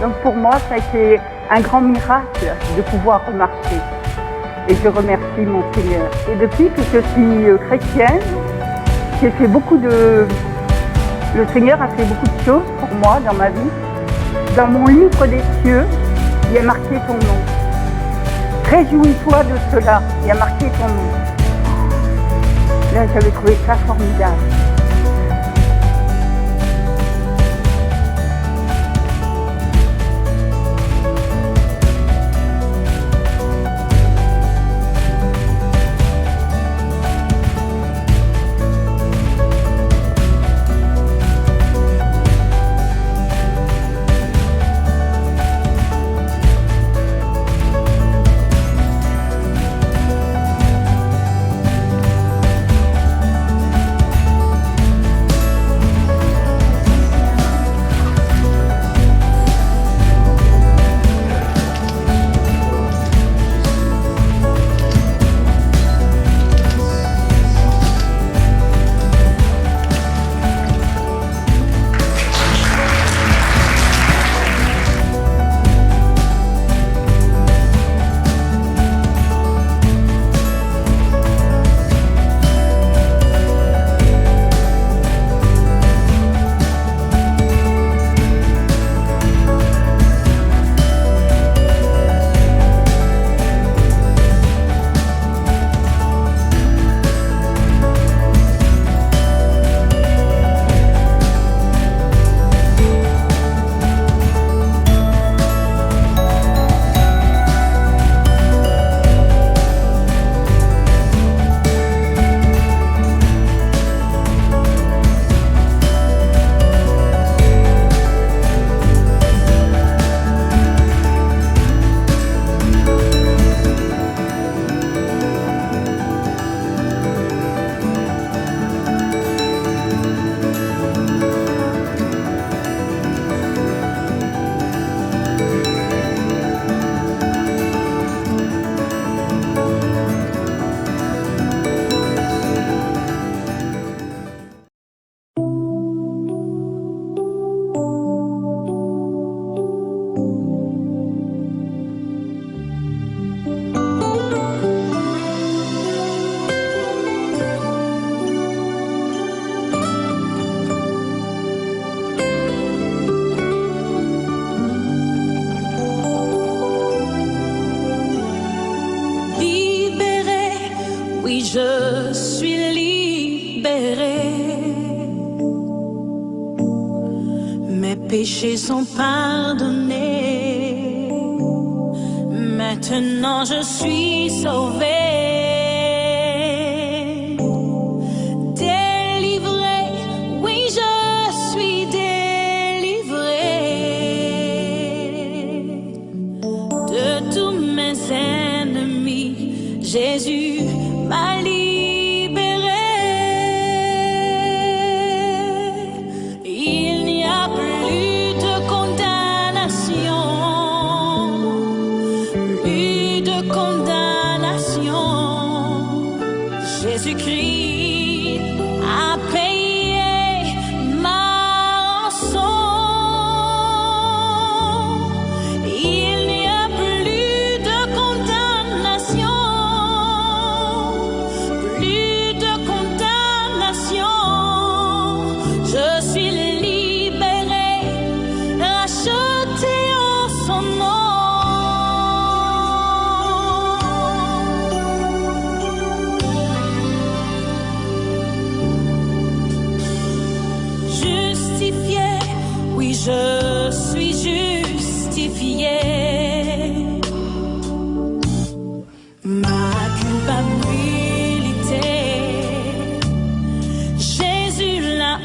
Donc pour moi, ça a été un grand miracle de pouvoir remarcher. Et je remercie mon Seigneur. Et depuis que je suis chrétienne, j'ai fait le Seigneur a fait beaucoup de choses pour moi dans ma vie. Dans mon livre des cieux, il y a marqué ton nom. Réjouis-toi de cela, il y a marqué ton nom. Là, j'avais trouvé ça formidable. Je suis libérée. Mes péchés sont pardonnés. Maintenant je suis sauvée. Délivrée, oui je suis délivrée de tous mes ennemis. Jésus m'a libérée. Il n'y a plus de condamnation, plus de condamnation. Jésus-Christ a payé ma rançon. Il n'y a plus de condamnation. Je suis libérée, rachetée en son nom. Justifiée, oui je suis justifiée. Ma culpabilité,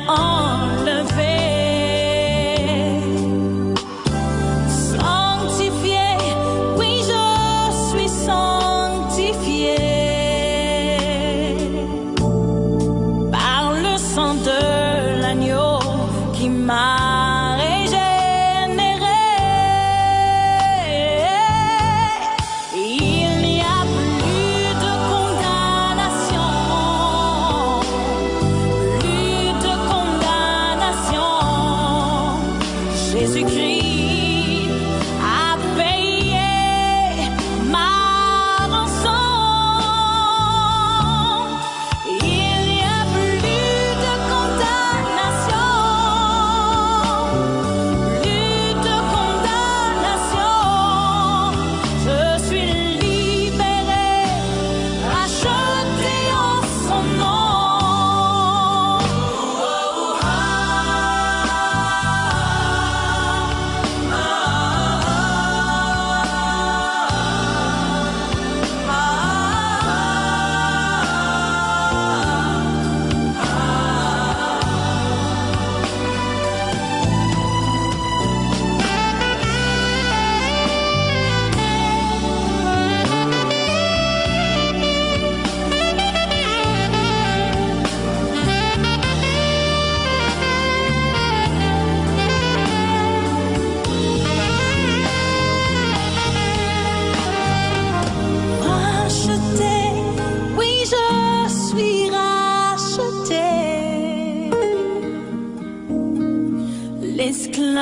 enlevé, sanctifié, oui je suis sanctifié par le sang de l'agneau qui m'a régénéré.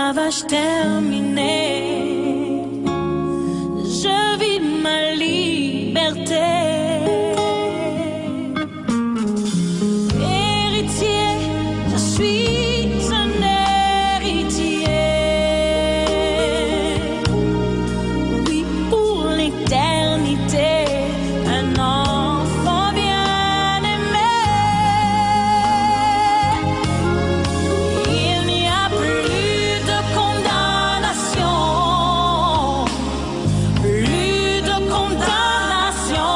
l'esclavage terminé, je vis ma liberté. Héritier, je suis un héritier. Oui, pour l'éternité, un enfant bien-aimé. Il n'y a plus de condamnation, plus de condamnation.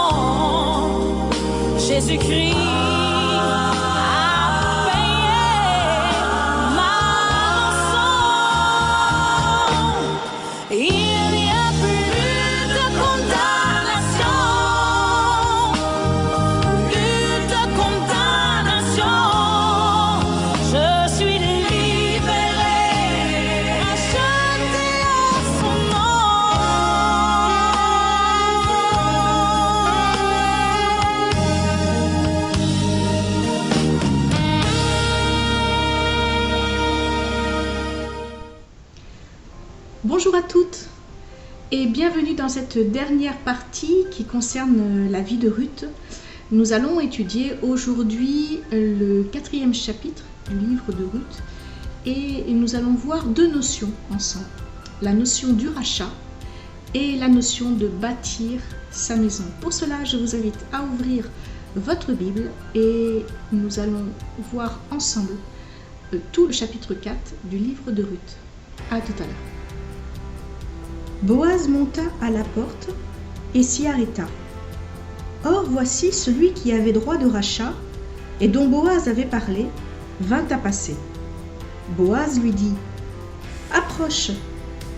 Jésus-Christ a payé ma rançon. Il n'y a plus de condamnation, plus de condamnation. Je suis libéré, racheté à son Bonjour à toutes et bienvenue dans cette dernière partie qui concerne la vie de Ruth. Nous allons étudier aujourd'hui le 4e chapitre du livre de Ruth et nous allons voir deux notions ensemble. La notion du rachat et la notion de bâtir sa maison. Pour cela, je vous invite à ouvrir votre Bible et nous allons voir ensemble tout le chapitre 4 du livre de Ruth. À tout à l'heure. Boaz monta à la porte et s'y arrêta. Or voici celui qui avait droit de rachat et dont Boaz avait parlé, vint à passer. Boaz lui dit : « Approche,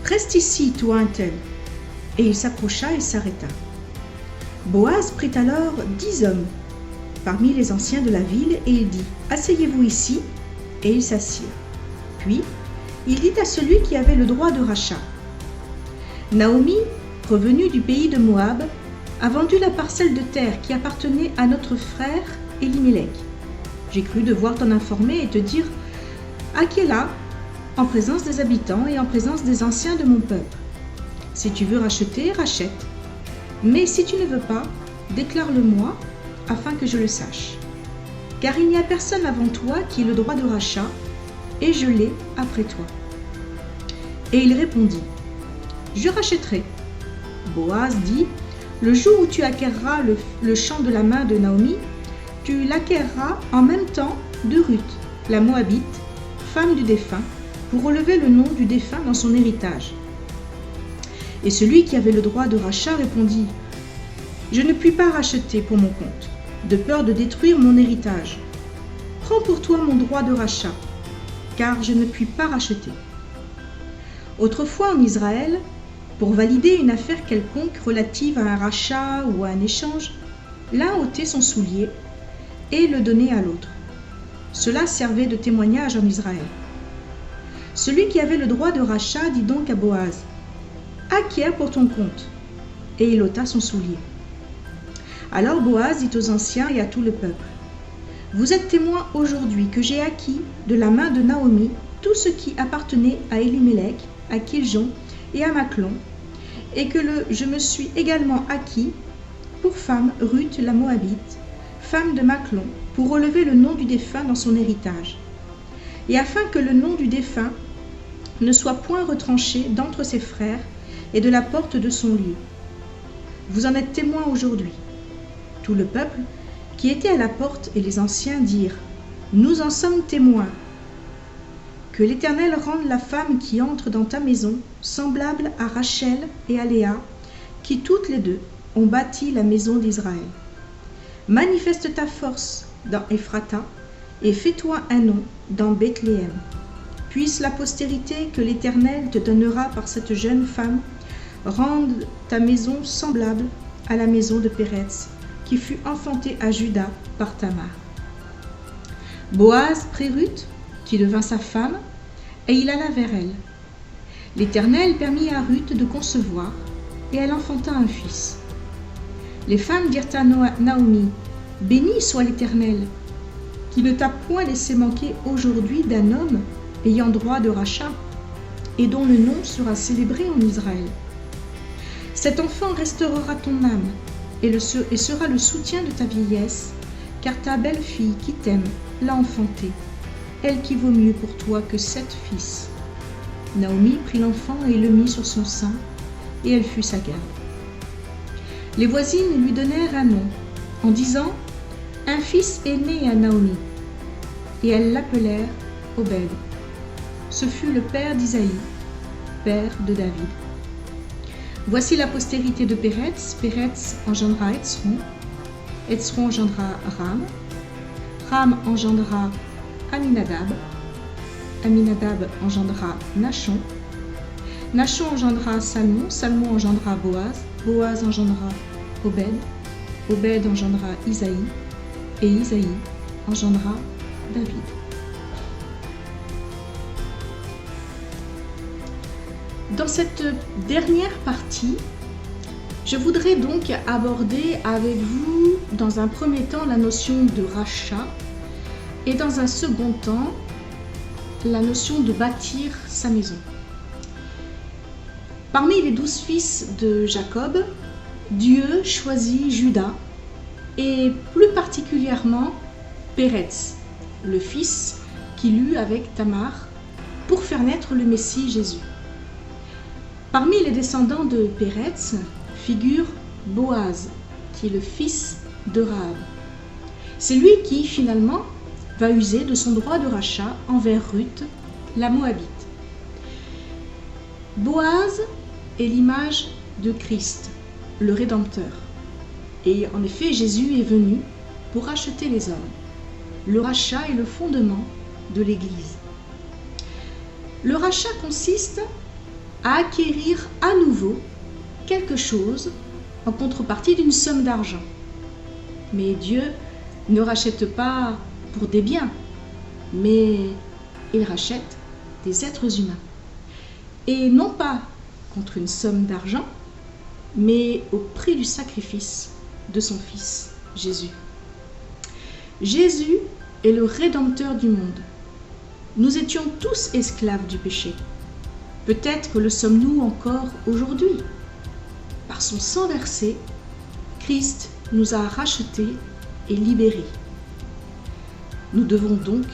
reste ici, toi un tel. » Et il s'approcha et s'arrêta. Boaz prit alors 10 hommes parmi les anciens de la ville et il dit : « Asseyez-vous ici. » Et ils s'assirent. Puis il dit à celui qui avait le droit de rachat : Naomi, revenue du pays de Moab, a vendu la parcelle de terre qui appartenait à notre frère Élimélec. J'ai cru devoir t'en informer et te dire à qui est là, en présence des habitants et en présence des anciens de mon peuple. Si tu veux racheter, rachète. Mais si tu ne veux pas, déclare-le-moi afin que je le sache. Car il n'y a personne avant toi qui ait le droit de rachat, et je l'ai après toi. Et il répondit : Je rachèterai. Boaz dit : Le jour où tu acquerras le champ de la main de Naomi, tu l'acquerras en même temps de Ruth, la Moabite, femme du défunt, pour relever le nom du défunt dans son héritage. Et celui qui avait le droit de rachat répondit : Je ne puis pas racheter pour mon compte, de peur de détruire mon héritage. Prends pour toi mon droit de rachat, car je ne puis pas racheter. Autrefois en Israël, pour valider une affaire quelconque relative à un rachat ou à un échange, l'un ôtait son soulier et le donnait à l'autre. Cela servait de témoignage en Israël. Celui qui avait le droit de rachat dit donc à Boaz : Acquiert pour ton compte. Et il ôta son soulier. Alors Boaz dit aux anciens et à tout le peuple : Vous êtes témoins aujourd'hui que j'ai acquis de la main de Naomi tout ce qui appartenait à Élimélec, à Kiljon et à Machlon, et que je me suis également acquis pour femme Ruth la Moabite, femme de Machlon, pour relever le nom du défunt dans son héritage, et afin que le nom du défunt ne soit point retranché d'entre ses frères et de la porte de son lieu. Vous en êtes témoins aujourd'hui. Tout le peuple qui était à la porte et les anciens dirent : Nous en sommes témoins. Que l'Éternel rende la femme qui entre dans ta maison semblable à Rachel et à Léa, qui toutes les deux ont bâti la maison d'Israël. Manifeste ta force dans Ephrata et fais-toi un nom dans Bethléem. Puisse la postérité que l'Éternel te donnera par cette jeune femme rendre ta maison semblable à la maison de Péretz, qui fut enfantée à Juda par Tamar. Boaz prit Ruth, qui devint sa femme, et il alla vers elle. L'Éternel permit à Ruth de concevoir, et elle enfanta un fils. Les femmes dirent à Naomi : Béni soit l'Éternel, qui ne t'a point laissé manquer aujourd'hui d'un homme ayant droit de rachat. et dont le nom sera célébré en Israël. Cet enfant restaurera ton âme et sera le soutien de ta vieillesse, car ta belle-fille qui t'aime l'a enfanté, elle qui vaut mieux pour toi que 7 fils. Naomi prit l'enfant et le mit sur son sein, et elle fut sa garde. Les voisines lui donnèrent un nom, en disant « Un fils est né à Naomi », et elles l'appelèrent Obed. Ce fut le père d'Isaïe, père de David. Voici la postérité de Péretz. Péretz engendra Hetzron. Hetzron engendra Ram. Ram engendra Aminadab. Aminadab engendra Nachon. Nachon engendra Salmon. Salmon engendra Boaz. Boaz engendra Obed. Obed engendra Isaïe. Et Isaïe engendra David. Dans cette dernière partie, je voudrais donc aborder avec vous, dans un premier temps, la notion de rachat et dans un second temps, la notion de bâtir sa maison. Parmi les 12 fils de Jacob, Dieu choisit Juda et plus particulièrement Péretz, le fils qu'il eut avec Tamar, pour faire naître le Messie Jésus. Parmi les descendants de Péretz figure Boaz, qui est le fils de Rahab. C'est lui qui, finalement, va user de son droit de rachat envers Ruth, la Moabite. Boaz est l'image de Christ, le Rédempteur. Et en effet, Jésus est venu pour racheter les hommes. Le rachat est le fondement de l'Église. Le rachat consiste à acquérir à nouveau quelque chose en contrepartie d'une somme d'argent. Mais Dieu ne rachète pas pour des biens, mais il rachète des êtres humains. Et non pas contre une somme d'argent, mais au prix du sacrifice de son Fils, Jésus. Jésus est le Rédempteur du monde. Nous étions tous esclaves du péché. Peut-être le sommes-nous encore aujourd'hui. Par son sang versé, Christ nous a rachetés et libérés. Nous devons donc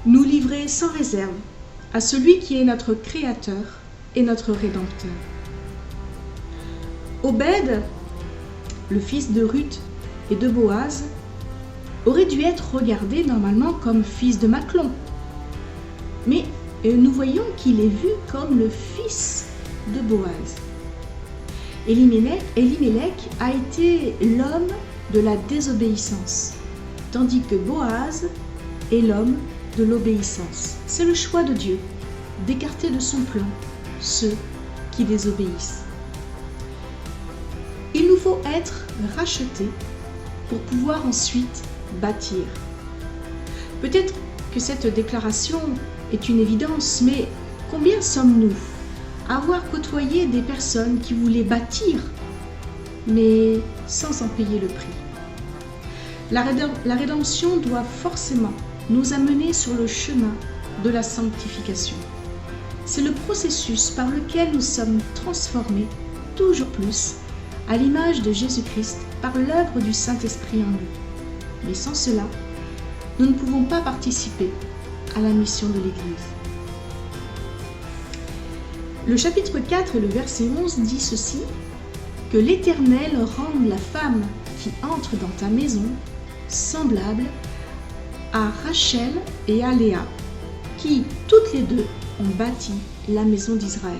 nous livrer sans réserve à celui qui est notre Créateur et notre Rédempteur. Obed, le fils de Ruth et de Boaz, aurait dû être regardé normalement comme fils de Machlon. Mais nous voyons qu'il est vu comme le fils de Boaz. Elimelech a été l'homme de la désobéissance, tandis que Boaz est l'homme de l'obéissance. C'est le choix de Dieu d'écarter de son plan ceux qui désobéissent. Il nous faut être rachetés pour pouvoir ensuite bâtir. Peut-être que cette déclaration est une évidence, mais combien sommes-nous à avoir côtoyé des personnes qui voulaient bâtir, mais sans en payer le prix? La rédemption doit forcément nous amener sur le chemin de la sanctification. C'est le processus par lequel nous sommes transformés toujours plus à l'image de Jésus-Christ par l'œuvre du Saint-Esprit en nous. Mais sans cela, nous ne pouvons pas participer à la mission de l'Église. Le chapitre 4 et le verset 11 dit ceci, que l'Éternel rende la femme qui entre dans ta maison semblable à Rachel et à Léa, qui, toutes les deux, ont bâti la maison d'Israël.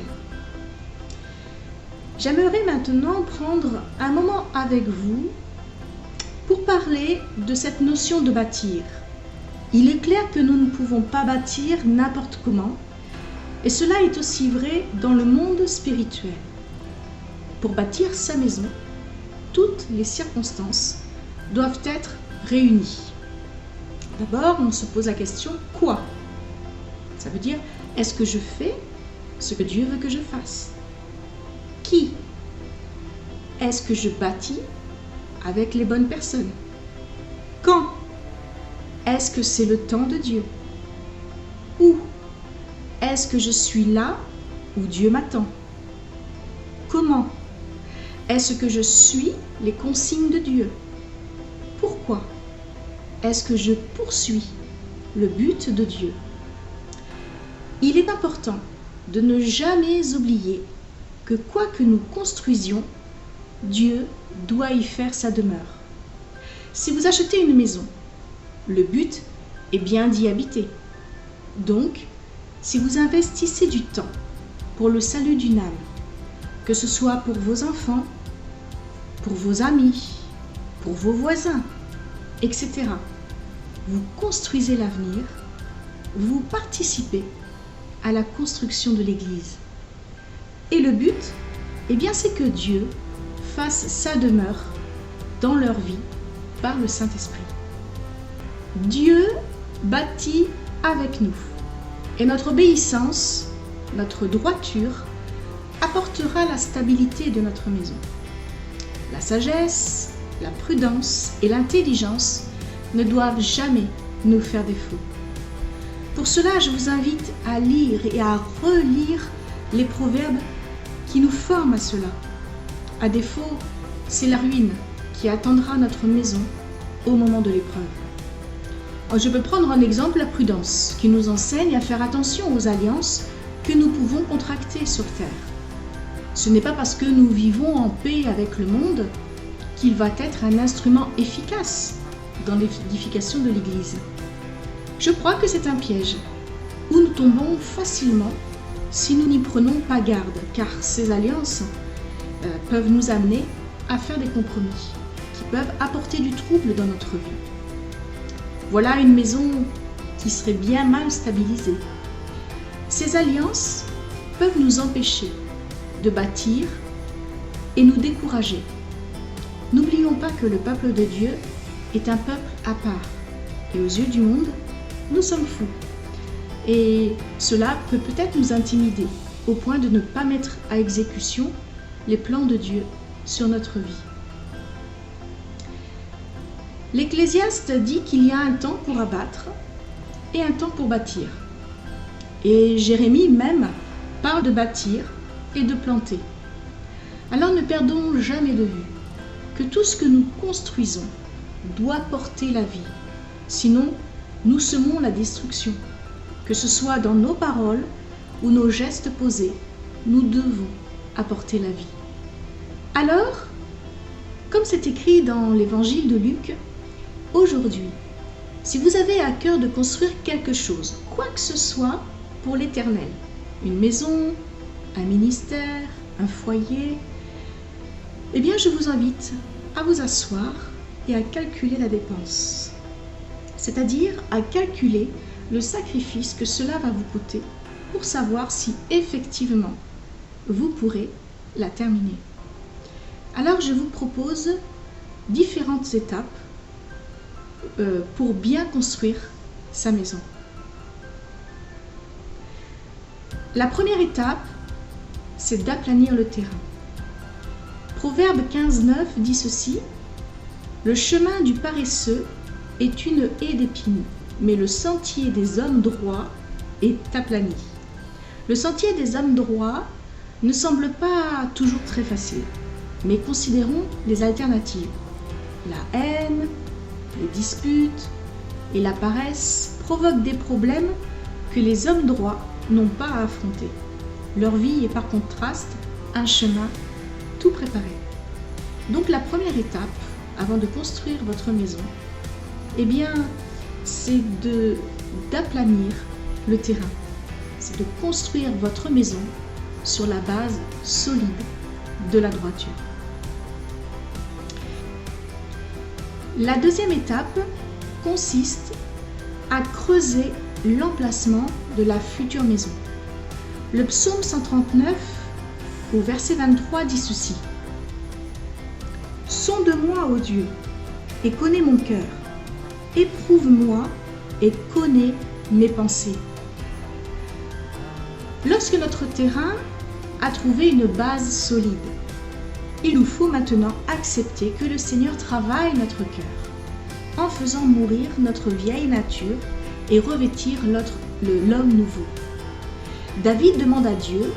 J'aimerais maintenant prendre un moment avec vous pour parler de cette notion de bâtir. Il est clair que nous ne pouvons pas bâtir n'importe comment, et cela est aussi vrai dans le monde spirituel. Pour bâtir sa maison, toutes les circonstances doivent être réunies. D'abord, on se pose la question « quoi ?» Ça veut dire « est-ce que je fais ce que Dieu veut que je fasse ?» Qui? Est-ce que je bâtis avec les bonnes personnes? Quand? Est-ce que c'est le temps de Dieu? Où? est-ce que je suis là où Dieu m'attend? Comment est-ce que je suis les consignes de Dieu? Pourquoi est-ce que je poursuis le but de Dieu? Il est important de ne jamais oublier que quoi que nous construisions, Dieu doit y faire sa demeure. Si vous achetez une maison, le but est bien d'y habiter. Donc, si vous investissez du temps pour le salut d'une âme, que ce soit pour vos enfants, pour vos amis, pour vos voisins, etc., vous construisez l'avenir, vous participez à la construction de l'Église. Et le but, eh bien, c'est que Dieu fasse sa demeure dans leur vie par le Saint-Esprit. Dieu bâtit avec nous et notre obéissance, notre droiture apportera la stabilité de notre maison. La sagesse, la prudence et l'intelligence ne doivent jamais nous faire défaut. Pour cela, je vous invite à lire et à relire les proverbes qui nous forment à cela. À défaut, c'est la ruine qui attendra notre maison au moment de l'épreuve. Je peux prendre en exemple la prudence, qui nous enseigne à faire attention aux alliances que nous pouvons contracter sur terre. Ce n'est pas parce que nous vivons en paix avec le monde qu'il va être un instrument efficace dans l'édification de l'Église. Je crois que c'est un piège où nous tombons facilement si nous n'y prenons pas garde, car ces alliances peuvent nous amener à faire des compromis qui peuvent apporter du trouble dans notre vie. Voilà une maison qui serait bien mal stabilisée. Ces alliances peuvent nous empêcher de bâtir et nous décourager. N'oublions pas que le peuple de Dieu est un peuple à part. Et aux yeux du monde, nous sommes fous. Et cela peut peut-être nous intimider au point de ne pas mettre à exécution les plans de Dieu sur notre vie. L'Ecclésiaste dit qu'il y a un temps pour abattre et un temps pour bâtir. Et Jérémie même parle de bâtir et de planter. Alors ne perdons jamais de vue que tout ce que nous construisons doit porter la vie. Sinon, nous semons la destruction. Que ce soit dans nos paroles ou nos gestes posés, nous devons apporter la vie. Alors, comme c'est écrit dans l'évangile de Luc, aujourd'hui, si vous avez à cœur de construire quelque chose, quoi que ce soit pour l'Éternel, une maison, un ministère, un foyer, eh bien je vous invite à vous asseoir et à calculer la dépense. C'est-à-dire à calculer le sacrifice que cela va vous coûter pour savoir si effectivement vous pourrez la terminer. Alors je vous propose différentes étapes pour bien construire sa maison. La première étape, c'est d'aplanir le terrain. Proverbe 15:9 dit ceci: « Le chemin du paresseux est une haie d'épines, mais le sentier des hommes droits est aplani. » Le sentier des hommes droits ne semble pas toujours très facile, mais considérons les alternatives. La haine, les disputes et la paresse provoquent des problèmes que les hommes droits n'ont pas à affronter. Leur vie est par contraste un chemin tout préparé. Donc la première étape, avant de construire votre maison, eh bien, c'est d'aplanir le terrain. C'est de construire votre maison sur la base solide de la droiture. La deuxième étape consiste à creuser l'emplacement de la future maison. Le psaume 139 au verset 23 dit ceci: « Sonde-moi, ô Dieu, et connais mon cœur. Éprouve-moi et connais mes pensées. » Lorsque notre terrain a trouvé une base solide, il nous faut maintenant accepter que le Seigneur travaille notre cœur en faisant mourir notre vieille nature et revêtir l'homme nouveau. David demande à Dieu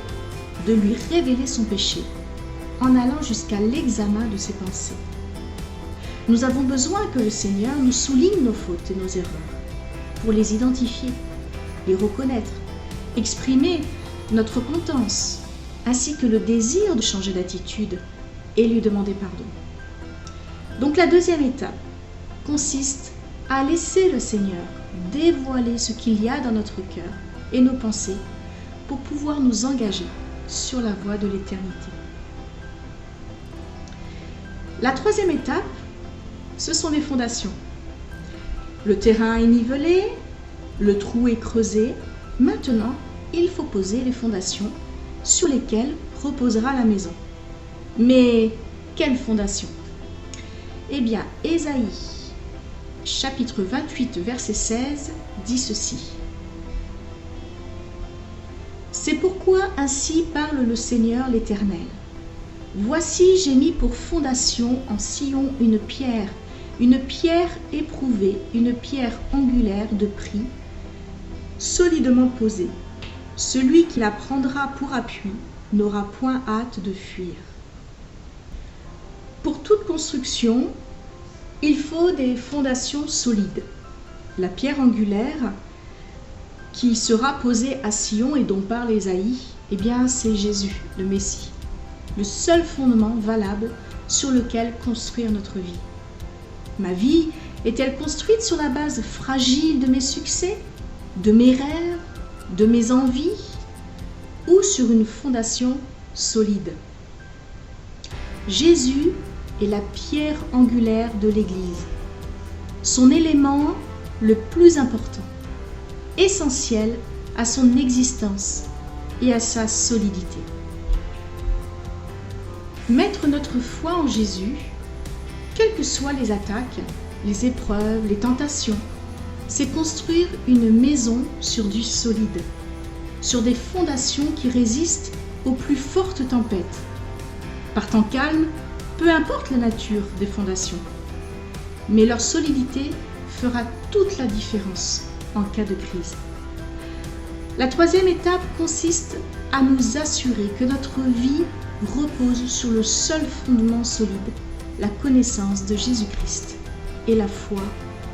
de lui révéler son péché en allant jusqu'à l'examen de ses pensées. Nous avons besoin que le Seigneur nous souligne nos fautes et nos erreurs pour les identifier, les reconnaître, exprimer notre repentance, ainsi que le désir de changer d'attitude et lui demander pardon. Donc la deuxième étape consiste à laisser le Seigneur dévoiler ce qu'il y a dans notre cœur et nos pensées pour pouvoir nous engager sur la voie de l'éternité. La troisième étape, ce sont les fondations. Le terrain est nivelé, le trou est creusé. Maintenant, il faut poser les fondations sur lesquelles reposera la maison. Mais quelle fondation? Eh bien, Ésaïe, chapitre 28, verset 16, dit ceci. C'est pourquoi ainsi parle le Seigneur l'Éternel. Voici, j'ai mis pour fondation en Sion une pierre éprouvée, une pierre angulaire de prix, solidement posée. Celui qui la prendra pour appui n'aura point hâte de fuir. Pour toute construction, il faut des fondations solides. La pierre angulaire qui sera posée à Sion et dont parle Ésaïe, eh bien c'est Jésus, le Messie, le seul fondement valable sur lequel construire notre vie. Ma vie est-elle construite sur la base fragile de mes succès, de mes rêves, de mes envies, ou sur une fondation solide? Jésus est la pierre angulaire de l'Église, son élément le plus important, essentiel à son existence et à sa solidité. Mettre notre foi en Jésus, quelles que soient les attaques, les épreuves, les tentations, c'est construire une maison sur du solide, sur des fondations qui résistent aux plus fortes tempêtes. Par temps calme, peu importe la nature des fondations, mais leur solidité fera toute la différence en cas de crise. La troisième étape consiste à nous assurer que notre vie repose sur le seul fondement solide, la connaissance de Jésus-Christ et la foi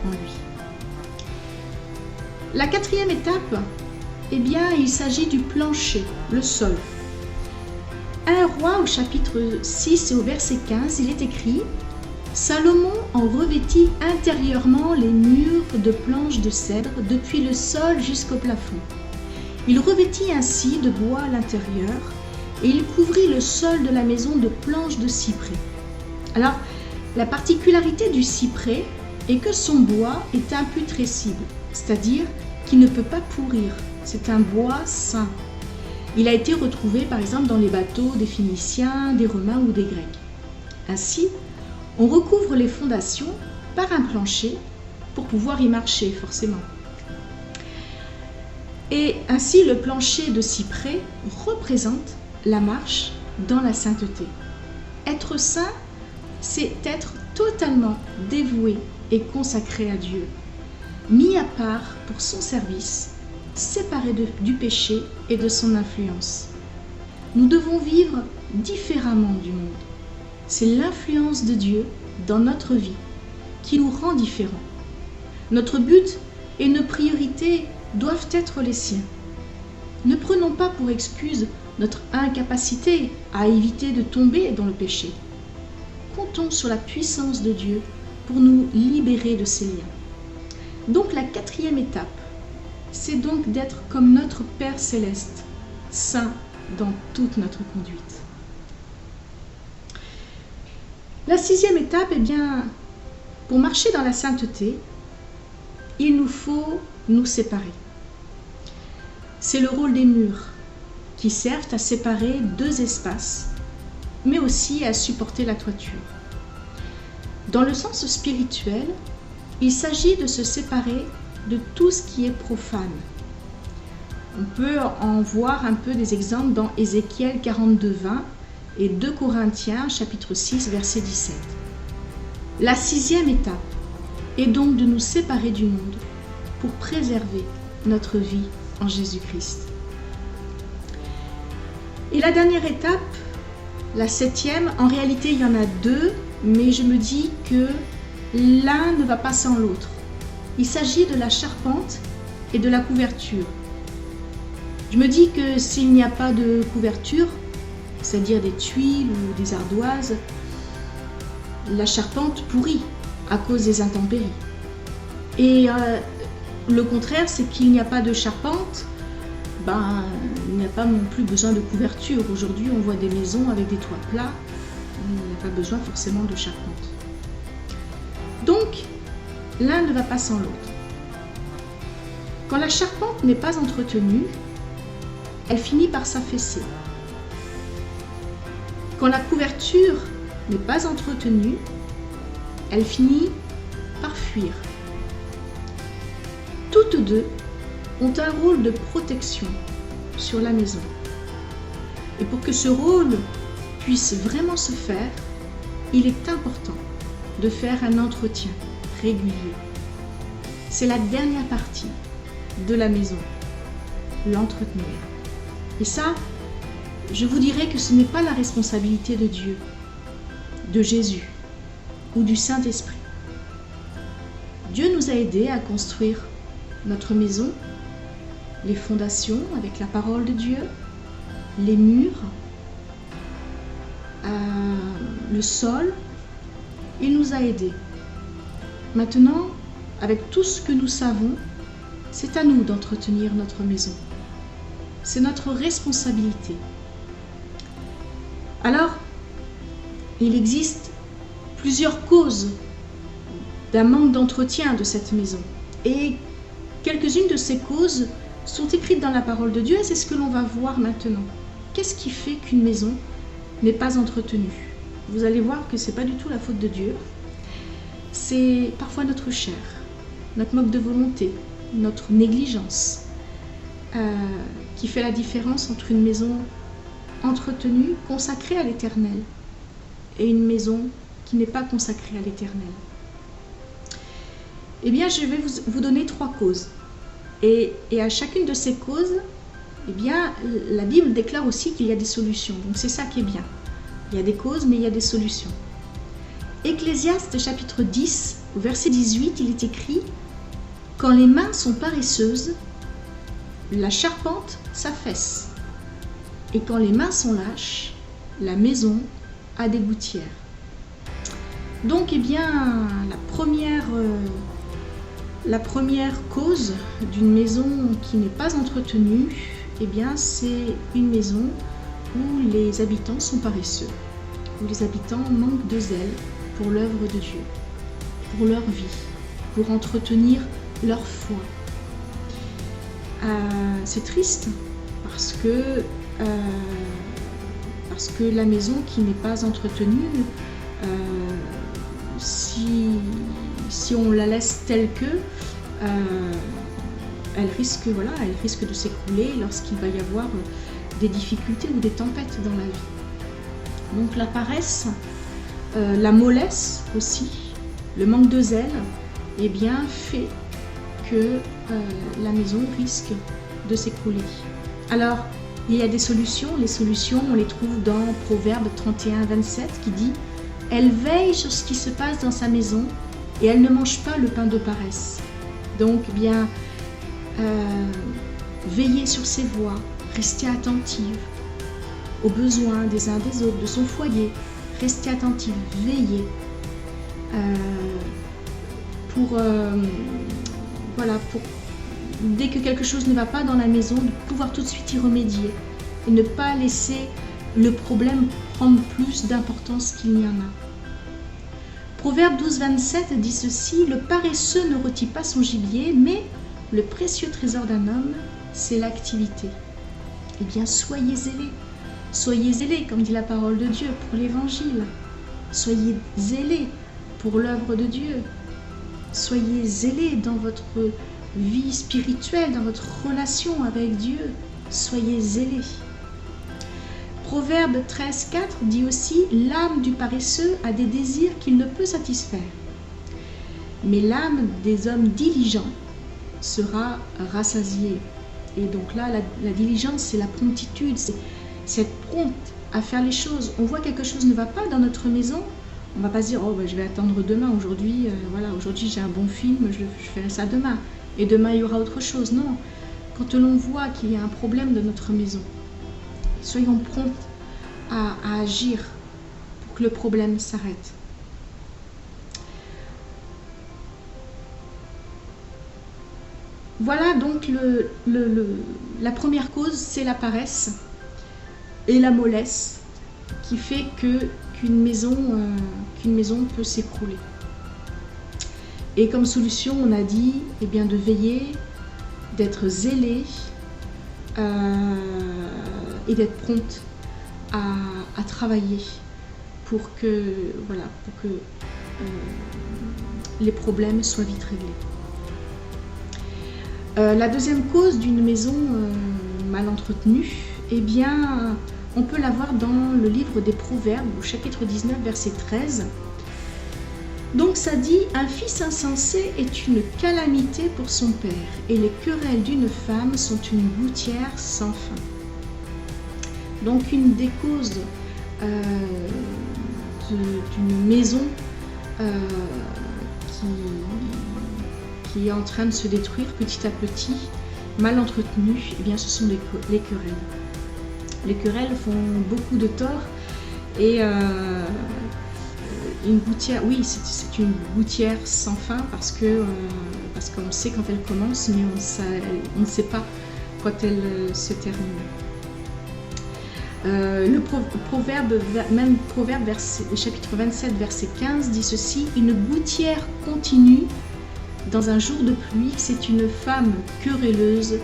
en lui. La quatrième étape, eh bien, il s'agit du plancher, le sol. 1 Roi au chapitre 6 et au verset 15, il est écrit « Salomon en revêtit intérieurement les murs de planches de cèdre depuis le sol jusqu'au plafond. Il revêtit ainsi de bois à l'intérieur et il couvrit le sol de la maison de planches de cyprès. » Alors, la particularité du cyprès est que son bois est imputrescible, c'est-à-dire qu'il ne peut pas pourrir. C'est un bois sain. Il a été retrouvé par exemple dans les bateaux des Phéniciens, des Romains ou des Grecs. Ainsi, on recouvre les fondations par un plancher pour pouvoir y marcher forcément. Et ainsi, le plancher de cyprès représente la marche dans la sainteté. Être saint, c'est être totalement dévoué et consacré à Dieu, mis à part pour son service, séparé du péché et de son influence. Nous devons vivre différemment du monde. C'est l'influence de Dieu dans notre vie qui nous rend différents. Notre but et nos priorités doivent être les siens. Ne prenons pas pour excuse notre incapacité à éviter de tomber dans le péché. Comptons sur la puissance de Dieu pour nous libérer de ces liens. Donc la quatrième étape, c'est donc d'être comme notre Père Céleste, saint dans toute notre conduite. La sixième étape, eh bien, pour marcher dans la sainteté, il nous faut nous séparer. C'est le rôle des murs qui servent à séparer deux espaces, mais aussi à supporter la toiture. Dans le sens spirituel, il s'agit de se séparer de tout ce qui est profane. On peut en voir un peu des exemples dans Ézéchiel 42:20 et 2 Corinthiens chapitre 6 verset 17. La sixième étape est donc de nous séparer du monde pour préserver notre vie en Jésus-Christ. Et la dernière étape, la 7e, en réalité il y en a 2, mais je me dis que l'un ne va pas sans l'autre. Il s'agit de la charpente et de la couverture. Je me dis que s'il n'y a pas de couverture, c'est-à-dire des tuiles ou des ardoises, la charpente pourrit à cause des intempéries. Et le contraire, c'est qu'il n'y a pas de charpente, il n'y a pas non plus besoin de couverture. Aujourd'hui, on voit des maisons avec des toits plats, il n'y a pas besoin forcément de charpente. Donc, l'un ne va pas sans l'autre. Quand la charpente n'est pas entretenue, elle finit par s'affaisser. Quand la couverture n'est pas entretenue, elle finit par fuir. Toutes deux ont un rôle de protection sur la maison. Et pour que ce rôle puisse vraiment se faire, il est important de faire un entretien régulier. C'est la dernière partie de la maison, l'entretenir. Et ça, je vous dirais que ce n'est pas la responsabilité de Dieu, de Jésus ou du Saint-Esprit. Dieu nous a aidés à construire notre maison, les fondations avec la parole de Dieu, les murs, le sol. Il nous a aidés. Maintenant, avec tout ce que nous savons, c'est à nous d'entretenir notre maison. C'est notre responsabilité. Alors, il existe plusieurs causes d'un manque d'entretien de cette maison. Et quelques-unes de ces causes sont écrites dans la parole de Dieu et c'est ce que l'on va voir maintenant. Qu'est-ce qui fait qu'une maison n'est pas entretenue? Vous allez voir que ce n'est pas du tout la faute de Dieu. C'est parfois notre chair, notre manque de volonté, notre négligence qui fait la différence entre une maison entretenue, consacrée à l'Éternel, et une maison qui n'est pas consacrée à l'Éternel. Eh bien, je vais vous donner 3 causes. Et à chacune de ces causes, eh bien, la Bible déclare aussi qu'il y a des solutions. Donc c'est ça qui est bien. Il y a des causes, mais il y a des solutions. Ecclésiaste chapitre 10, au verset 18, il est écrit « Quand les mains sont paresseuses, la charpente s'affaisse. Et quand les mains sont lâches, la maison a des gouttières. » Donc, eh bien, la première cause d'une maison qui n'est pas entretenue, eh bien, c'est une maison où les habitants sont paresseux, où les habitants manquent de zèle pour l'œuvre de Dieu, pour leur vie, pour entretenir leur foi. C'est triste parce que la maison qui n'est pas entretenue, si on la laisse telle que, elle risque de s'écrouler lorsqu'il va y avoir des difficultés ou des tempêtes dans la vie. Donc la paresse, la mollesse aussi, le manque de zèle, eh bien, fait que la maison risque de s'écrouler. Alors, il y a des solutions. Les solutions, on les trouve dans Proverbe 31, 27 qui dit « Elle veille sur ce qui se passe dans sa maison et elle ne mange pas le pain de paresse. » Donc, eh bien, veillez sur ses voies, restez attentive aux besoins des uns des autres, de son foyer. Restez attentive, veillez pour dès que quelque chose ne va pas dans la maison, de pouvoir tout de suite y remédier et ne pas laisser le problème prendre plus d'importance qu'il n'y en a. Proverbe 12, 27 dit ceci: « Le paresseux ne rôtit pas son gibier, mais le précieux trésor d'un homme, c'est l'activité. » Eh bien, soyez zélés, comme dit la parole de Dieu, pour l'évangile. Soyez zélés pour l'œuvre de Dieu. Soyez zélés dans votre vie spirituelle, dans votre relation avec Dieu. Soyez zélés. Proverbe 13, 4 dit aussi « L'âme du paresseux a des désirs qu'il ne peut satisfaire. Mais l'âme des hommes diligents sera rassasiée. » Et donc là, la diligence, c'est la promptitude, c'est être prompte à faire les choses. On voit quelque chose ne va pas dans notre maison, on ne va pas se dire oh je vais attendre demain, aujourd'hui voilà, aujourd'hui j'ai un bon film, je ferai ça demain et demain il y aura autre chose. Non, quand l'on voit qu'il y a un problème dans notre maison, soyons prompts à agir pour que le problème s'arrête. Voilà donc la première cause, c'est la paresse et la mollesse qui fait qu'une maison peut s'écrouler. Et comme solution, on a dit eh bien, de veiller, d'être zélé et d'être prompte à travailler pour que, voilà, les problèmes soient vite réglés. La deuxième cause d'une maison mal entretenue, eh bien, on peut la voir dans le livre des Proverbes, au chapitre 19, verset 13. Donc ça dit « Un fils insensé est une calamité pour son père, et les querelles d'une femme sont une gouttière sans fin. » Donc une des causes d'une maison qui est en train de se détruire petit à petit, mal entretenue, eh bien ce sont les querelles. Les querelles font beaucoup de tort et une gouttière, oui, c'est une gouttière sans fin parce qu'on sait quand elle commence, mais on ne sait pas quand elle se termine. Le proverbe chapitre 27, verset 15 dit ceci: « Une gouttière continue dans un jour de pluie, c'est une femme querelleuse,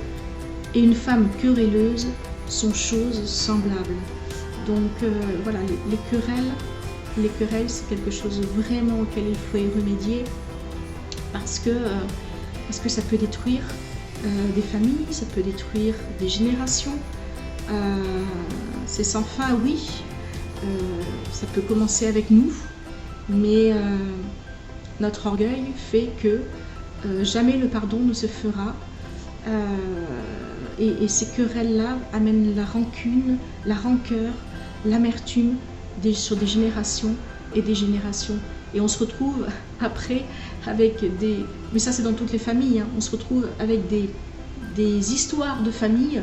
et une femme querelleuse sont choses semblables. » Donc voilà, les querelles, c'est quelque chose vraiment auquel il faut y remédier parce que ça peut détruire des familles, ça peut détruire des générations. C'est sans fin, oui, ça peut commencer avec nous, mais notre orgueil fait que jamais le pardon ne se fera, et ces querelles-là amènent la rancune, la rancœur, l'amertume sur des générations et des générations. Et on se retrouve après avec des... Mais ça c'est dans toutes les familles, hein, on se retrouve avec des histoires de famille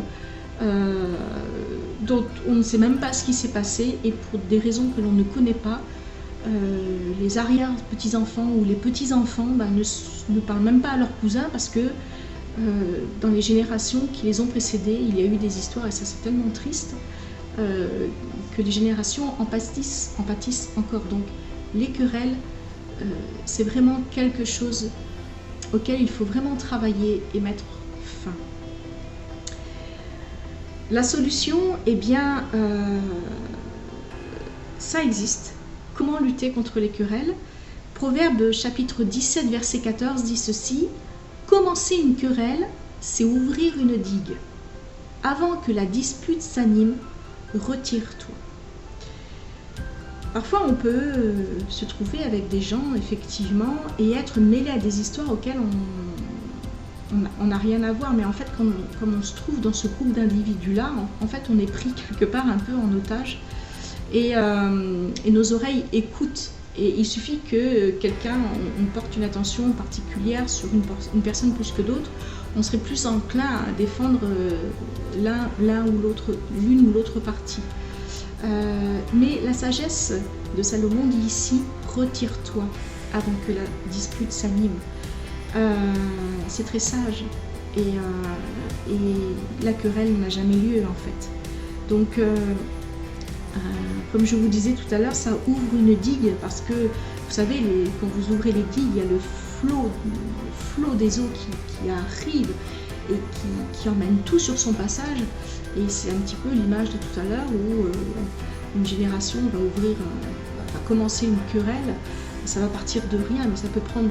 dont on ne sait même pas ce qui s'est passé, et pour des raisons que l'on ne connaît pas, les arrière-petits-enfants ou les petits-enfants ne parlent même pas à leurs cousins parce que dans les générations qui les ont précédés, il y a eu des histoires, et ça c'est tellement triste, que les générations en pâtissent encore. Donc les querelles, c'est vraiment quelque chose auquel il faut vraiment travailler et mettre fin. La solution, eh bien, ça existe. Comment lutter contre les querelles? Proverbe chapitre 17, verset 14 dit ceci: « Commencer une querelle, c'est ouvrir une digue. Avant que la dispute s'anime, retire-toi. » Parfois, on peut se trouver avec des gens, effectivement, et être mêlé à des histoires auxquelles on n'a rien à voir. Mais en fait, comme on se trouve dans ce groupe d'individus-là, en fait, on est pris quelque part un peu en otage. Et nos oreilles écoutent. Et il suffit que quelqu'un, on porte une attention particulière sur une personne plus que d'autres, on serait plus enclin à défendre l'une ou l'autre partie. Mais la sagesse de Salomon dit ici: retire-toi avant que la dispute s'anime. C'est très sage, et la querelle n'a jamais lieu en fait. Donc comme je vous disais tout à l'heure, ça ouvre une digue parce que vous savez, quand vous ouvrez les digues, il y a le flot des eaux qui arrive et qui emmène tout sur son passage. Et c'est un petit peu l'image de tout à l'heure où une génération va commencer une querelle, ça va partir de rien, mais ça peut prendre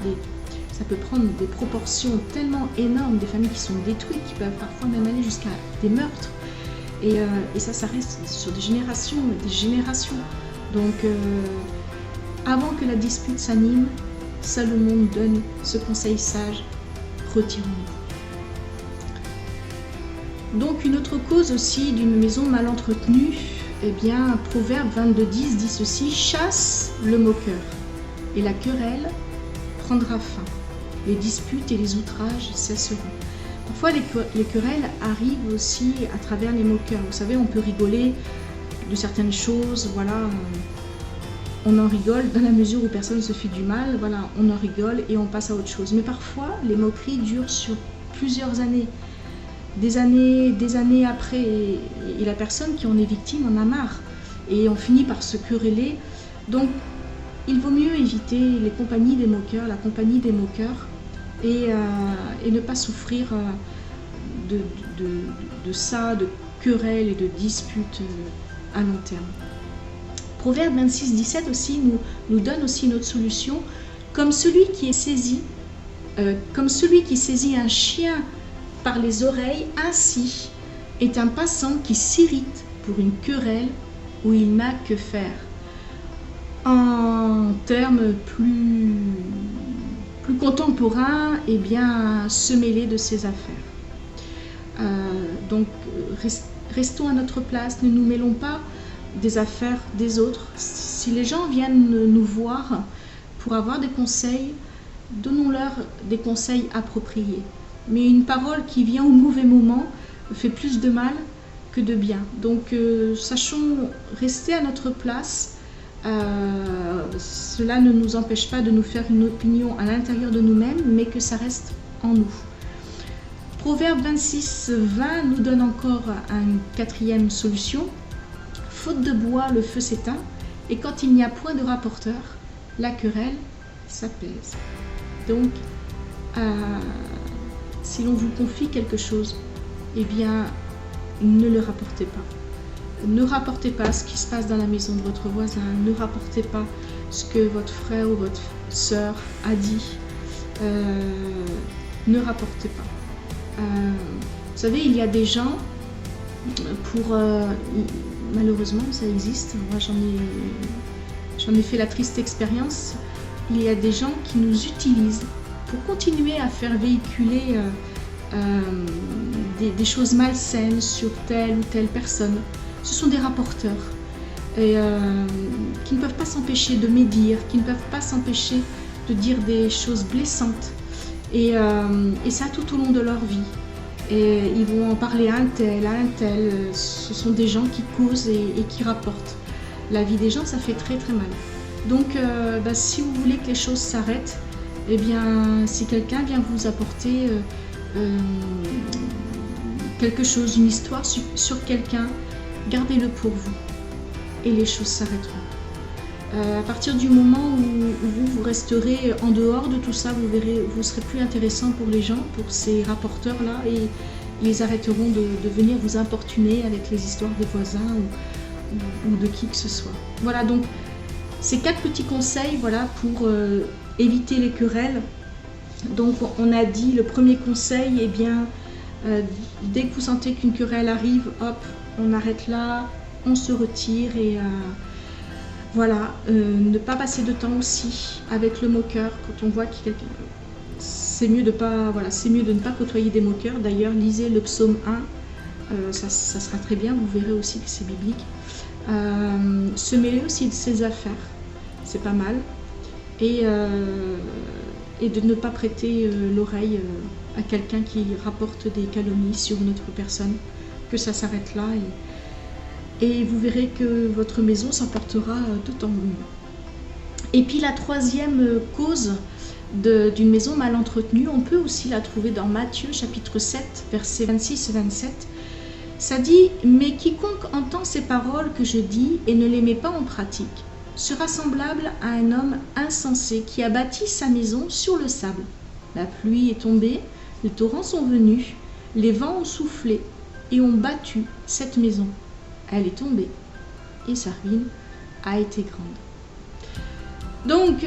des proportions tellement énormes, des familles qui sont détruites, qui peuvent parfois même aller jusqu'à des meurtres. Et ça reste sur des générations et des générations. Donc, avant que la dispute s'anime, Salomon donne ce conseil sage: retirons-nous. Donc une autre cause aussi d'une maison mal entretenue, eh bien Proverbe 22:10 dit ceci: chasse le moqueur et la querelle prendra fin. Les disputes et les outrages cesseront. Parfois les querelles arrivent aussi à travers les moqueurs. Vous savez, on peut rigoler de certaines choses, voilà, on en rigole dans la mesure où personne ne se fait du mal, voilà, on en rigole et on passe à autre chose. Mais parfois, les moqueries durent sur plusieurs années, des années après, et la personne qui en est victime en a marre. Et on finit par se quereller. Donc, il vaut mieux éviter les compagnies des moqueurs, la compagnie des moqueurs, et ne pas souffrir de ça, de querelles et de disputes à long terme. Proverbe 26:17 aussi nous donne aussi une autre solution. Comme celui qui saisit un chien par les oreilles, ainsi est un passant qui s'irrite pour une querelle où il n'a que faire. En termes plus contemporains, eh bien, se mêler de ses affaires. Donc, restons à notre place, ne nous mêlons pas des affaires des autres. Si les gens viennent nous voir pour avoir des conseils, donnons-leur des conseils appropriés. Mais une parole qui vient au mauvais moment fait plus de mal que de bien. Donc, sachons rester à notre place. Cela ne nous empêche pas de nous faire une opinion à l'intérieur de nous-mêmes, mais que ça reste en nous. Proverbe 26:20 nous donne encore une quatrième solution. Faute de bois, le feu s'éteint, et quand il n'y a point de rapporteur, la querelle s'apaise. Donc, si l'on vous confie quelque chose, eh bien, ne le rapportez pas. Ne rapportez pas ce qui se passe dans la maison de votre voisin, ne rapportez pas ce que votre frère ou votre sœur a dit. Ne rapportez pas. Vous savez, il y a des gens, malheureusement ça existe, moi j'en ai fait la triste expérience, il y a des gens qui nous utilisent pour continuer à faire véhiculer des choses malsaines sur telle ou telle personne. Ce sont des rapporteurs et, qui ne peuvent pas s'empêcher de médire, qui ne peuvent pas s'empêcher de dire des choses blessantes. Et ça tout au long de leur vie. Et ils vont en parler à un tel. Ce sont des gens qui causent et qui rapportent. La vie des gens, ça fait très très mal. Donc, si vous voulez que les choses s'arrêtent, eh bien, si quelqu'un vient vous apporter quelque chose, une histoire sur quelqu'un, gardez-le pour vous et les choses s'arrêteront. À partir du moment où vous resterez en dehors de tout ça, vous verrez, vous serez plus intéressant pour les gens, pour ces rapporteurs-là, et ils arrêteront de venir vous importuner avec les histoires des voisins ou de qui que ce soit. Voilà, donc ces 4 petits conseils, voilà, pour éviter les querelles. Donc on a dit le premier conseil, eh bien, dès que vous sentez qu'une querelle arrive, hop, on arrête là, on se retire et voilà, ne pas passer de temps aussi avec le moqueur quand on voit qu'il y a quelqu'un. C'est mieux de ne pas côtoyer des moqueurs. D'ailleurs, lisez le psaume 1, ça sera très bien, vous verrez aussi que c'est biblique. Se mêler aussi de ses affaires, c'est pas mal. Et de ne pas prêter l'oreille à quelqu'un qui rapporte des calomnies sur une autre personne, que ça s'arrête là. Et vous verrez que votre maison s'en portera d'autant mieux. Et puis la troisième cause d'une maison mal entretenue, on peut aussi la trouver dans Matthieu chapitre 7, versets 26 et 27. Ça dit « Mais quiconque entend ces paroles que je dis et ne les met pas en pratique sera semblable à un homme insensé qui a bâti sa maison sur le sable. La pluie est tombée, les torrents sont venus, les vents ont soufflé et ont battu cette maison. Elle est tombée et sa ruine a été grande. » Donc,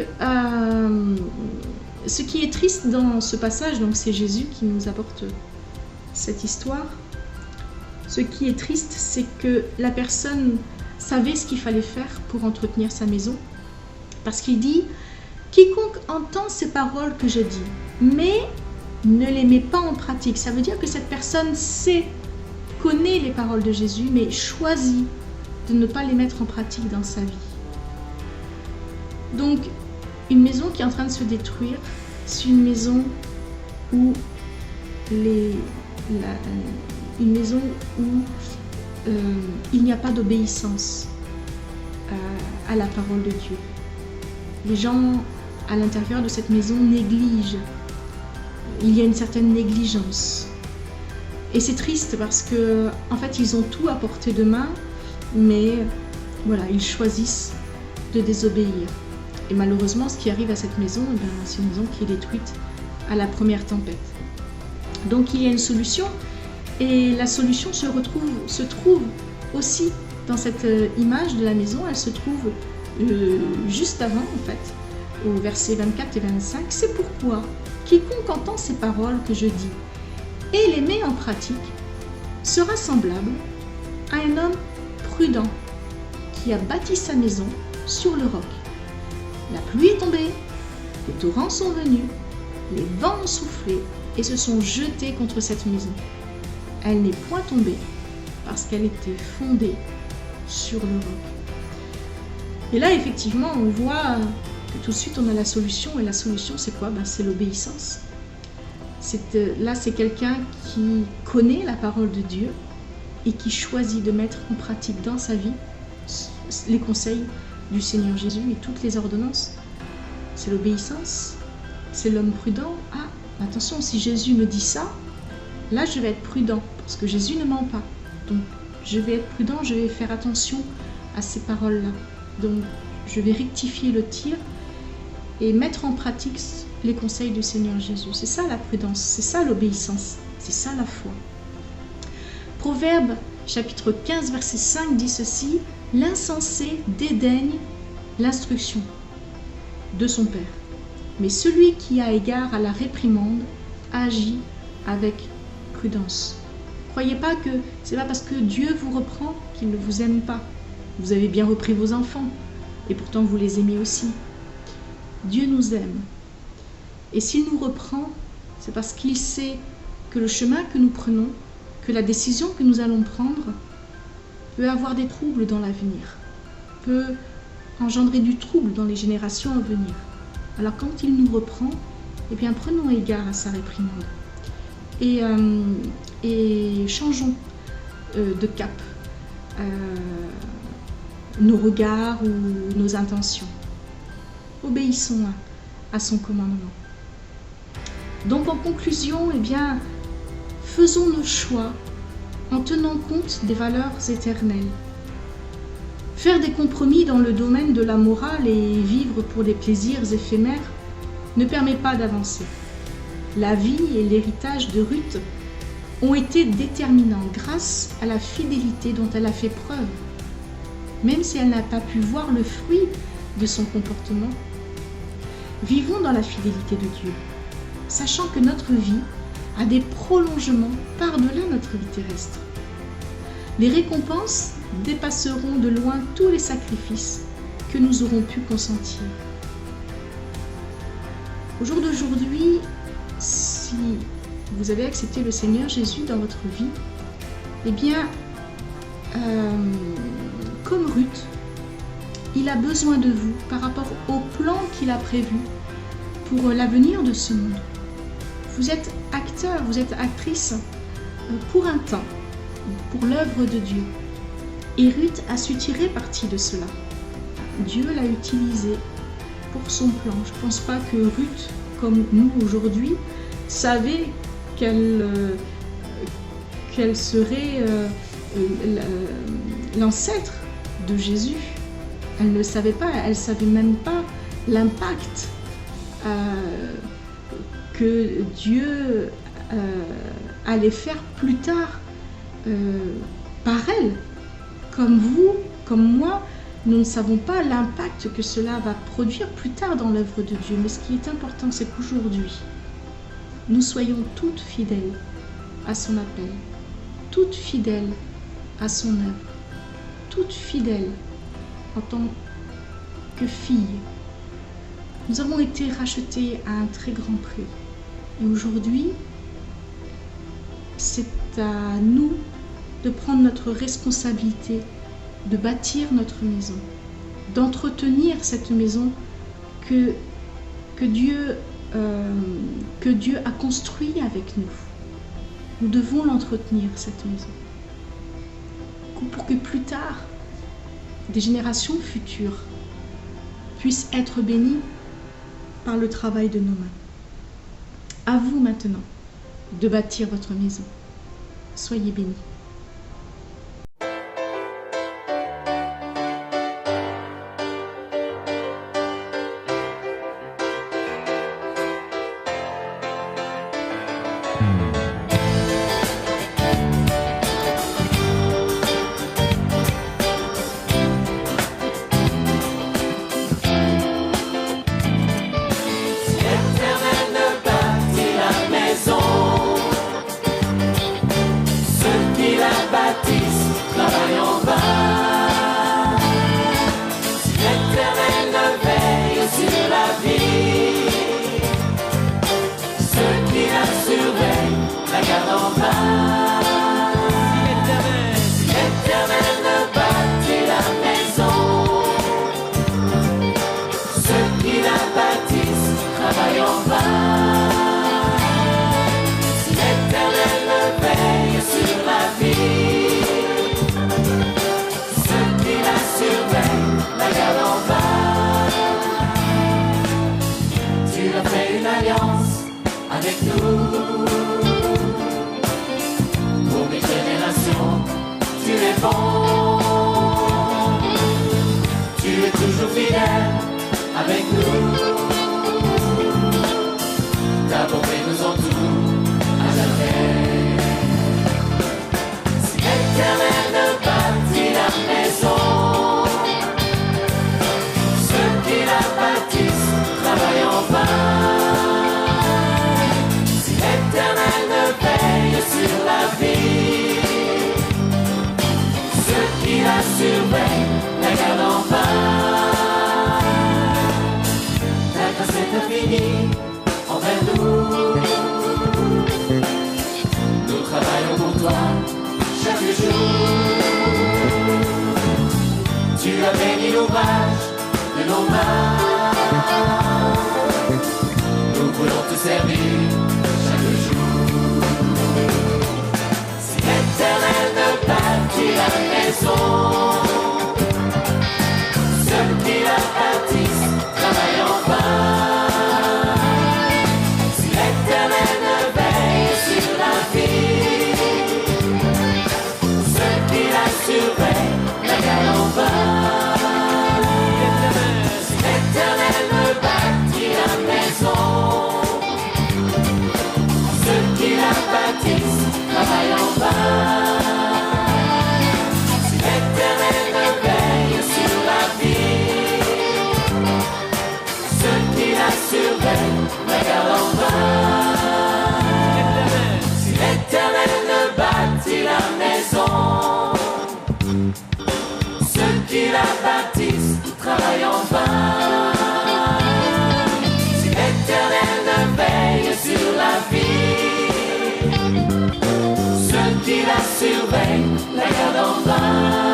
ce qui est triste dans ce passage, donc c'est Jésus qui nous apporte cette histoire. Ce qui est triste, c'est que la personne savait ce qu'il fallait faire pour entretenir sa maison. Parce qu'il dit « Quiconque entend ces paroles que je dis, mais ne les met pas en pratique. » Ça veut dire que cette personne sait connaît les paroles de Jésus, mais choisit de ne pas les mettre en pratique dans sa vie. Donc, une maison qui est en train de se détruire, c'est une maison où une maison où il n'y a pas d'obéissance à la parole de Dieu. Les gens à l'intérieur de cette maison négligent. Il y a une certaine négligence. Et c'est triste parce que, en fait, ils ont tout à portée de main, mais voilà, ils choisissent de désobéir. Et malheureusement, ce qui arrive à cette maison, eh bien, c'est une maison qui est détruite à la première tempête. Donc il y a une solution, et la solution se trouve aussi dans cette image de la maison. Elle se trouve juste avant, en fait, au verset 24 et 25. C'est pourquoi quiconque entend ces paroles que je dis et les met en pratique sera semblable à un homme prudent qui a bâti sa maison sur le roc. La pluie est tombée, les torrents sont venus, les vents ont soufflé et se sont jetés contre cette maison. Elle n'est point tombée parce qu'elle était fondée sur le roc. Et là, effectivement, on voit que tout de suite, on a la solution. Et la solution, c'est quoi? C'est l'obéissance. Là, c'est quelqu'un qui connaît la parole de Dieu et qui choisit de mettre en pratique dans sa vie les conseils du Seigneur Jésus et toutes les ordonnances. C'est l'obéissance, c'est l'homme prudent. Ah, attention, si Jésus me dit ça, là je vais être prudent, parce que Jésus ne ment pas. Donc je vais être prudent, je vais faire attention à ces paroles-là. Donc je vais rectifier le tir et mettre en pratique les conseils du Seigneur Jésus. C'est ça la prudence, c'est ça l'obéissance, c'est ça la foi. Proverbe chapitre 15 verset 5 dit ceci: l'insensé dédaigne l'instruction de son père, mais celui qui a égard à la réprimande agit avec prudence. Croyez pas que c'est pas parce que Dieu vous reprend qu'il ne vous aime pas. Vous avez bien repris vos enfants et pourtant vous les aimez aussi. Dieu nous aime. Et s'il nous reprend, c'est parce qu'il sait que le chemin que nous prenons, que la décision que nous allons prendre peut avoir des troubles dans l'avenir, peut engendrer du trouble dans les générations à venir. Alors quand il nous reprend, eh bien prenons égard à sa réprimande et changeons de cap nos regards ou nos intentions. Obéissons à son commandement. Donc en conclusion, eh bien, faisons nos choix en tenant compte des valeurs éternelles. Faire des compromis dans le domaine de la morale et vivre pour des plaisirs éphémères ne permet pas d'avancer. La vie et l'héritage de Ruth ont été déterminants grâce à la fidélité dont elle a fait preuve, même si elle n'a pas pu voir le fruit de son comportement. Vivons dans la fidélité de Dieu, sachant que notre vie a des prolongements par-delà notre vie terrestre. Les récompenses dépasseront de loin tous les sacrifices que nous aurons pu consentir. Au jour d'aujourd'hui, si vous avez accepté le Seigneur Jésus dans votre vie, eh bien, comme Ruth, il a besoin de vous par rapport au plan qu'il a prévu pour l'avenir de ce monde. Vous êtes acteur, vous êtes actrice pour un temps, pour l'œuvre de Dieu. Et Ruth a su tirer parti de cela. Dieu l'a utilisé pour son plan. Je ne pense pas que Ruth, comme nous aujourd'hui, savait qu'elle serait l'ancêtre de Jésus. Elle ne le savait pas, elle ne savait même pas l'impact que Dieu allait faire plus tard par elle. Comme vous, comme moi, nous ne savons pas l'impact que cela va produire plus tard dans l'œuvre de Dieu. Mais ce qui est important, c'est qu'aujourd'hui, nous soyons toutes fidèles à son appel, toutes fidèles à son œuvre, toutes fidèles en tant que filles. Nous avons été rachetés à un très grand prix. Et aujourd'hui, c'est à nous de prendre notre responsabilité, de bâtir notre maison, d'entretenir cette maison que Dieu a construite avec nous. Nous devons l'entretenir, cette maison, pour que plus tard, des générations futures puissent être bénies par le travail de nos mains. À vous maintenant de bâtir votre maison. Soyez bénis. Avec nous, pour mes générations, tu es bon, tu es toujours fidèle avec nous, ta bonté nous entoure à jamais. Si l'Éternel ne bâtit la maison, ceux qui la bâtissent travaillent en vain. Sur la vie, ceux qui la surveillent la gardent en vain. Ta grâce est infinie envers nous. Nous travaillons pour toi chaque jour. Tu as béni l'ouvrage de nos mains. Nous voulons te servir chaque jour. L'Éternel ne bâtit la maison, ceux qui la bâtissent travaillent en vain. Si l'Éternel ne veille sur la vie, ceux qui la surveillent la gardent en vain. Si l'Éternel ne bâtit la maison, ceux qui la bâtissent travaillent en vain. Si l'Éternel ne veille sur la vie, ceux qui la surveillent la gardent en vain. Si l'Éternel ne bâtit la maison, ceux qui la bâtissent travaillent en vain. Si l'Éternel ne veille sur la vie, qui la surveille, la garde en vain.